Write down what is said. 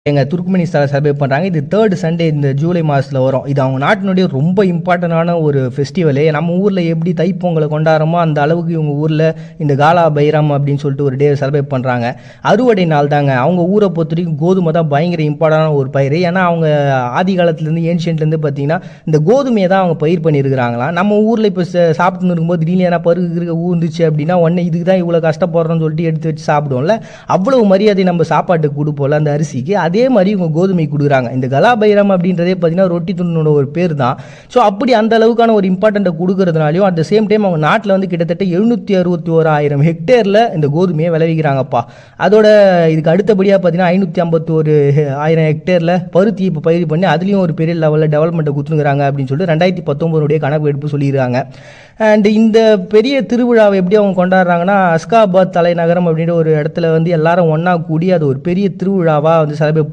எங்கள் துர்க்மெனிஸ்தானில் செலிப்ரேட் பண்ணுறாங்க. இது 3rd சண்டே இந்த ஜூலை மாதத்தில் வரும். இது அவங்க நாட்டினுடைய ரொம்ப இம்பார்ட்டண்டான ஒரு ஃபெஸ்டிவலு. நம்ம ஊரில் எப்படி தைப்பொங்கலை கொண்டாடுறோமோ அந்த அளவுக்கு இவங்க ஊரில் இந்த காலா பைரம் அப்படின்னு சொல்லிட்டு ஒரு டே செலிப்ரேட் பண்ணுறாங்க. அறுவடை நாள் தாங்க. அவங்க ஊரை பொறுத்த வரைக்கும் கோதுமை தான் பயங்கர இம்பார்ட்டண்டான ஒரு பயிர். ஏன்னா அவங்க ஆதி காலத்துலேருந்து ஏன்ஷியன்ட்லேருந்து பார்த்தீங்கன்னா இந்த கோதுமையை தான் அவங்க பயிர் பண்ணியிருக்கிறாங்களாம். நம்ம ஊரில் இப்போ சாப்பிட்டுன்னு இருக்கும்போது திடீர்னு ஏன்னா பருகு ஊந்துச்சு அப்படின்னா உடனே இதுக்கு தான் இவ்வளோ கஷ்டப்படுறோன்னு சொல்லிட்டு எடுத்து வச்சு சாப்பிடுவோம்ல. அவ்வளவு மரியாதை நம்ம சாப்பாட்டுக்கு கொடுப்போம்ல அந்த அரிசிக்கு. அதே மாதிரி இவங்க கோதுமை கொடுக்குறாங்க. இந்த கலா பைரம் அப்படின்றதே பார்த்தீங்கன்னா ரொட்டி துண்ணோட ஒரு பேர் தான். ஸோ அப்படி அந்த அளவுக்கான ஒரு இம்பார்ட்டண்ட்டை கொடுக்கறதுனாலையும் அட் த சேம் டைம் அவங்க நாட்டில் வந்து கிட்டத்தட்ட 761,000 ஹெக்டேரில் இந்த கோதுமையை விளைவிக்கிறாங்கப்பா. அதோட இதுக்கு அடுத்தபடியாக பார்த்தீங்கன்னா 551,000 ஹெக்டேரில் பருத்தி இப்போ பயிர் பண்ணி அதுலேயும் ஒரு பெரிய லெவலில் டெவலப்மெண்ட்டை கொடுத்துருக்குறாங்க அப்படின்னு சொல்லிட்டு 2019 கணக்கு எடுப்பு சொல்லியிருக்காங்க. அண்ட் இந்த பெரிய திருவிழாவை எப்படி அவங்க கொண்டாடுறாங்கன்னா அஸ்காபாத் தலைநகரம் அப்படின்ற ஒரு இடத்துல வந்து எல்லாரும் ஒன்றா கூடி அது ஒரு பெரிய திருவிழாவாக வந்து செலிப்ரேட்